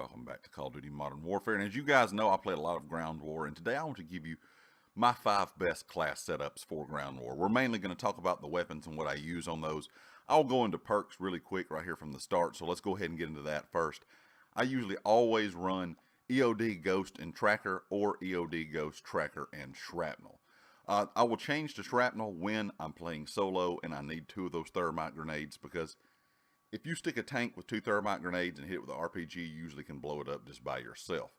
welcome back to Call of Duty Modern Warfare. And as you guys know, I played a lot of Ground War, and today I want to give you my 5 best class setups for Ground War. We're mainly going to talk about the weapons and what I use on those. I'll go into perks really quick right here from the start, so let's go ahead and get into that first. I usually always run EOD Ghost and Tracker, or EOD Ghost, Tracker, and Shrapnel. I will change to Shrapnel when I'm playing solo and I need 2 of those thermite grenades, because if you stick a tank with 2 thermite grenades and hit it with an RPG, you usually can blow it up just by yourself.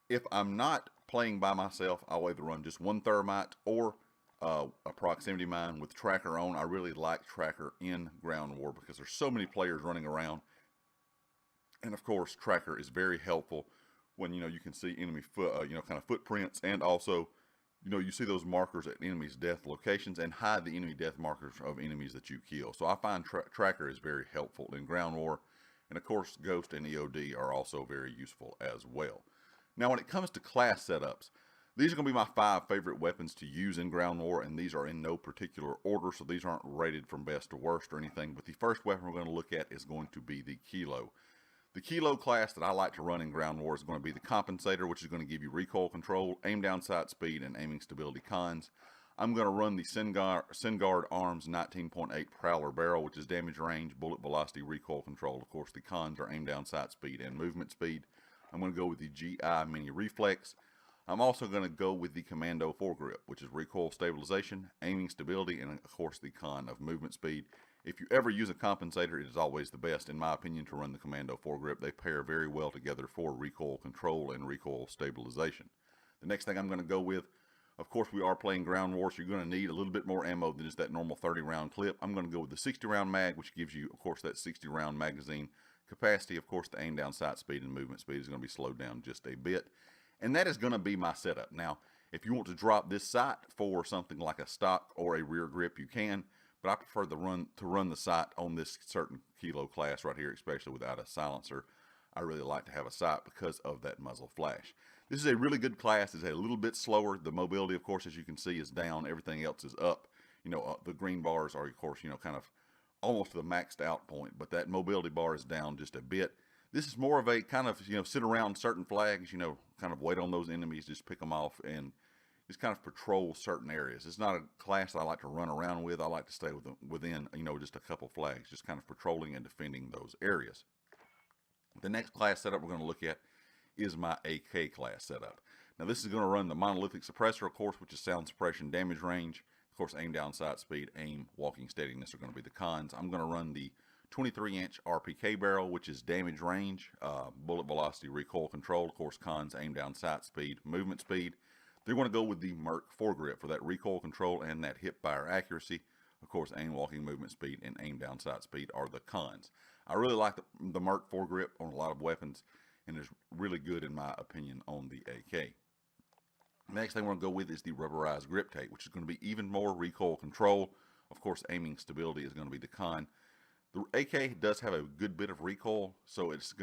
If I'm not playing by myself, I'll either run just 1 thermite or a proximity mine with Tracker on. I really like Tracker in Ground War because there's so many players running around. And of course, Tracker is very helpful when, you can see enemy footprints, and also, you see those markers at enemies' death locations, and hide the enemy death markers of enemies that you kill. So I find Tracker is very helpful in Ground War. And of course, Ghost and EOD are also very useful as well. Now, when it comes to class setups, these are going to be my 5 favorite weapons to use in Ground War, and these are in no particular order, so these aren't rated from best to worst or anything. But the first weapon we're going to look at is going to be the Kilo. The Kilo class that I like to run in Ground War is going to be the Compensator, which is going to give you recoil control, aim down sight speed, and aiming stability cons. I'm going to run the Sengard Arms 19.8 Prowler Barrel, which is damage range, bullet velocity, recoil control. Of course, the cons are aim down sight speed and movement speed. I'm going to go with the GI Mini Reflex. I'm also going to go with the Commando Foregrip, which is recoil stabilization, aiming stability, and of course the con of movement speed. If you ever use a compensator, it is always the best, in my opinion, to run the Commando Foregrip. They pair very well together for recoil control and recoil stabilization. The next thing I'm going to go with, of course, we are playing Ground War, so you're going to need a little bit more ammo than just that normal 30-round clip. I'm going to go with the 60-round mag, which gives you, of course, that 60-round magazine capacity. Of course, the aim down sight speed and movement speed is going to be slowed down just a bit. And that is going to be my setup. Now, if you want to drop this sight for something like a stock or a rear grip, you can. But I prefer to run the sight on this certain Kilo class right here, especially without a silencer. I really like to have a sight because of that muzzle flash. This is a really good class. It's a little bit slower. The mobility, of course, as you can see, is down. Everything else is up. The green bars are, of course, kind of almost to the maxed out point. But that mobility bar is down just a bit. This is more of a kind of, sit around certain flags, kind of wait on those enemies, just pick them off, and just kind of patrol certain areas. It's not a class that I like to run around with. I like to stay within, just a couple flags, just kind of patrolling and defending those areas. The next class setup we're going to look at is my AK class setup. Now, this is going to run the Monolithic Suppressor, of course, which is sound suppression, damage range. Of course, aim down sight speed, aim, walking steadiness are going to be the cons. I'm going to run the 23-inch RPK barrel, which is damage range, bullet velocity, recoil control. Of course, cons, aim down sight speed, movement speed. They're going to go with the Merc Foregrip for that recoil control and that hip fire accuracy. Of course, aim, walking, movement speed, and aim down sight speed are the cons. I really like the Merc Foregrip on a lot of weapons, and is really good in my opinion on the AK. Next thing we're going to go with is the Rubberized Grip Tape, which is going to be even more recoil control. Of course, aiming stability is going to be the con. The AK does have a good bit of recoil, so it's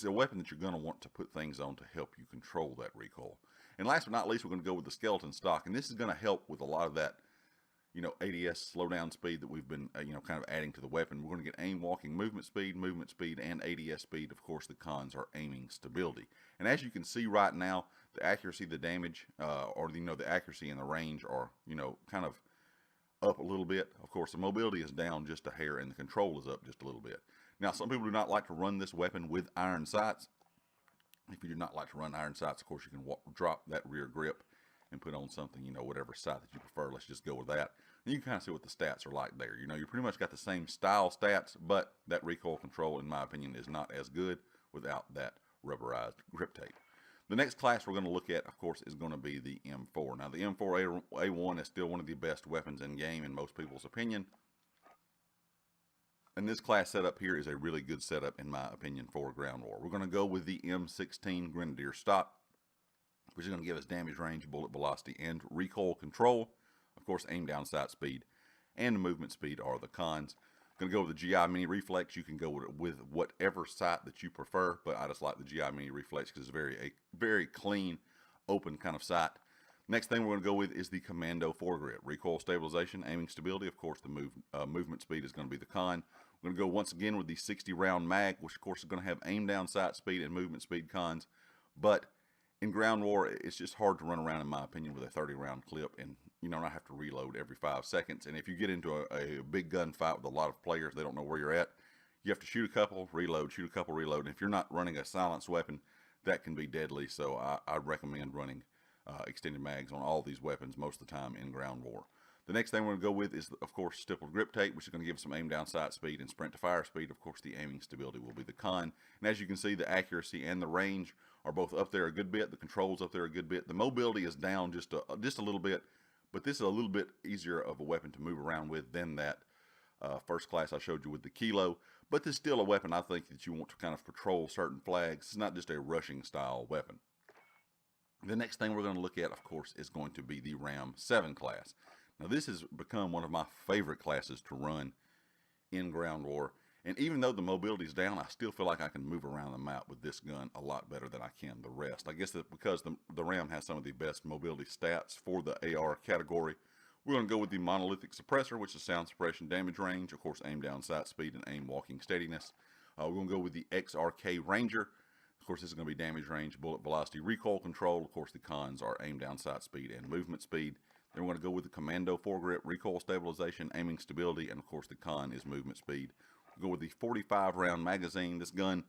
a weapon that you're going to want to put things on to help you control that recoil. And last but not least, we're going to go with the Skeleton Stock, and this is going to help with a lot of that, ADS slowdown speed that we've been, kind of adding to the weapon. We're going to get aim, walking, movement speed, and ADS speed. Of course, the cons are aiming stability. And as you can see right now, the accuracy, the damage, the accuracy and the range are, kind of up a little bit. Of course, the mobility is down just a hair, and the control is up just a little bit. Now, some people do not like to run this weapon with iron sights. If you do not like to run iron sights, of course, you can drop that rear grip and put on something, whatever sight that you prefer. Let's just go with that. And you can kind of see what the stats are like there. You pretty much got the same style stats, but that recoil control, in my opinion, is not as good without that rubberized grip tape. The next class we're going to look at, of course, is going to be the M4. Now, the M4A1 is still one of the best weapons in game in most people's opinion. And this class setup here is a really good setup, in my opinion, for Ground War. We're going to go with the M16 Grenadier Stock, which is going to give us damage range, bullet velocity, and recoil control. Of course, aim down sight speed and movement speed are the cons. Going to go with the GI Mini Reflex. You can go with whatever sight that you prefer, but I just like the GI Mini Reflex because it's a very clean, open kind of sight. Next thing we're going to go with is the Commando foregrip. Recoil stabilization, aiming stability. Of course, the movement speed is going to be the con. We're going to go once again with the 60 round mag, which of course is going to have aim down, sight speed, and movement speed cons. But in ground war, it's just hard to run around, in my opinion, with a 30 round clip and not have to reload every 5 seconds. And if you get into a big gun fight with a lot of players, they don't know where you're at. You have to shoot a couple, reload, shoot a couple, reload. And if you're not running a silenced weapon, that can be deadly. So I recommend running extended mags on all these weapons most of the time in ground war. The next thing we're going to go with is, of course, stippled grip tape, which is going to give some aim down, sight speed, and sprint to fire speed. Of course, the aiming stability will be the con. And as you can see, the accuracy and the range are both up there a good bit. The controls up there a good bit. The mobility is down just a little bit, but this is a little bit easier of a weapon to move around with than that first class I showed you with the Kilo. But this is still a weapon I think that you want to kind of patrol certain flags. It's not just a rushing style weapon. The next thing we're going to look at, of course, is going to be the Ram 7 class. Now, this has become one of my favorite classes to run in ground war. And even though the mobility is down, I still feel like I can move around the map with this gun a lot better than I can the rest. I guess that because the Ram has some of the best mobility stats for the AR category. We're going to go with the monolithic suppressor, which is sound suppression, damage range, of course, aim down, sight speed, and aim walking steadiness. We're going to go with the XRK Ranger. Of course, this is going to be damage range, bullet velocity, recoil control. Of course, the cons are aim down, sight speed, and movement speed. Then we're going to go with the Commando foregrip, recoil stabilization, aiming stability, and of course the con is movement speed. We'll go with the 45 round magazine. This gun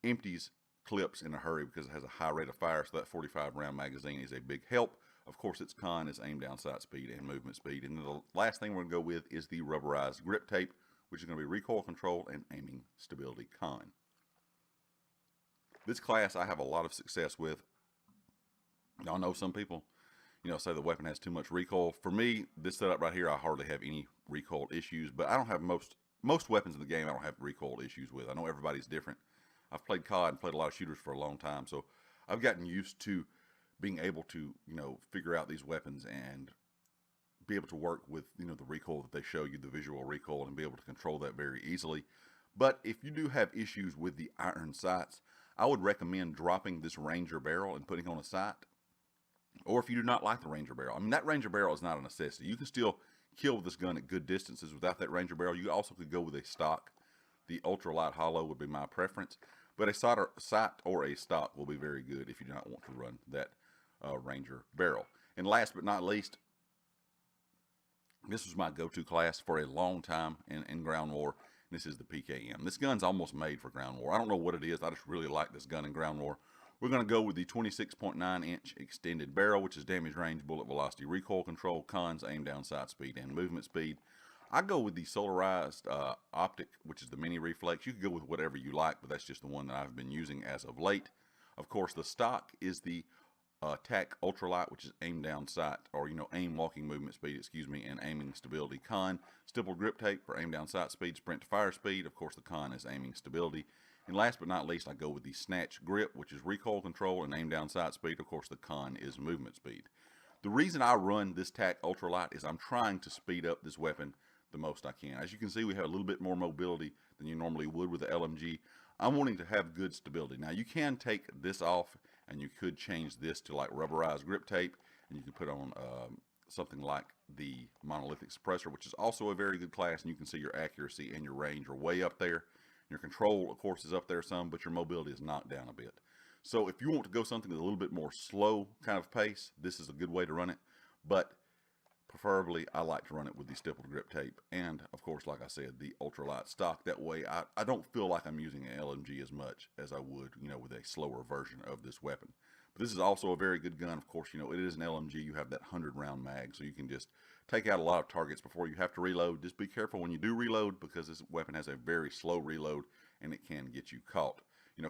empties clips in a hurry because it has a high rate of fire, so that 45 round magazine is a big help. Of course, its con is aim down, sight speed, and movement speed. And then the last thing we're going to go with is the rubberized grip tape, which is going to be recoil control and aiming stability con. This class I have a lot of success with. Y'all know some people say the weapon has too much recoil. For me, this setup right here, I hardly have any recoil issues, but I don't have most weapons in the game I don't have recoil issues with. I know everybody's different. I've played COD and played a lot of shooters for a long time, so I've gotten used to being able to, figure out these weapons and be able to work with, the recoil that they show you, the visual recoil, and be able to control that very easily. But if you do have issues with the iron sights, I would recommend dropping this Ranger barrel and putting on a sight. Or if you do not like the Ranger barrel, that Ranger barrel is not a necessity. You can still kill with this gun at good distances without that Ranger barrel. You also could go with a stock. The ultralight hollow would be my preference, but a sight or a stock will be very good if you do not want to run that Ranger barrel. And last but not least, this was my go-to class for a long time in ground war. This is the PKM. This gun's almost made for ground war. I don't know what it is. I just really like this gun in ground war. We're going to go with the 26.9 inch extended barrel, which is damage range, bullet velocity, recoil control, cons, aim down, sight speed, and movement speed. I go with the solarized optic, which is the mini reflex. You can go with whatever you like, but that's just the one that I've been using as of late. Of course, the stock is the TAC ultralight, which is aim down sight, or aim walking movement speed, and aiming stability. Con, stippled grip tape for aim down sight speed, sprint to fire speed. Of course, the con is aiming stability. And last but not least, I go with the snatch grip, which is recoil control and aim down sight speed. Of course, the con is movement speed. The reason I run this TAC ultralight is I'm trying to speed up this weapon the most I can. As you can see, we have a little bit more mobility than you normally would with the LMG. I'm wanting to have good stability. Now, you can take this off and you could change this to like rubberized grip tape, and you can put on something like the monolithic suppressor, which is also a very good class, and you can see your accuracy and your range are way up there. Your control, of course, is up there some, but your mobility is knocked down a bit. So if you want to go something with a little bit more slow kind of pace, this is a good way to run it. But preferably, I like to run it with the stippled grip tape and, of course, like I said, the ultralight stock. That way, I don't feel like I'm using an LMG as much as I would, with a slower version of this weapon. But this is also a very good gun. Of course, it is an LMG. You have that 100-round mag, so you can just take out a lot of targets before you have to reload. Just be careful when you do reload, because this weapon has a very slow reload, and it can get you caught,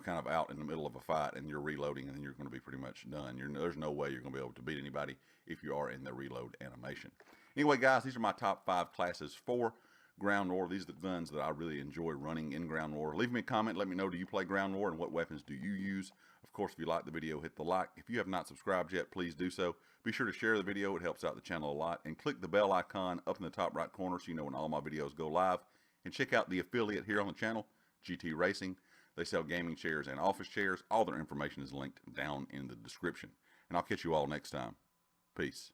kind of out in the middle of a fight, and you're reloading, and then you're going to be pretty much done. There's no way you're going to be able to beat anybody if you are in the reload animation. Anyway, guys, these are my top 5 classes for ground war. These are the guns that I really enjoy running in ground war. Leave me a comment. Let me know, do you play ground war, and what weapons do you use? Of course, if you like the video, hit the like. If you have not subscribed yet, please do so. Be sure to share the video. It helps out the channel a lot. And click the bell icon up in the top right corner so you know when all my videos go live. And check out the affiliate here on the channel, GT Racing. They sell gaming chairs and office chairs. All their information is linked down in the description. And I'll catch you all next time. Peace. Peace.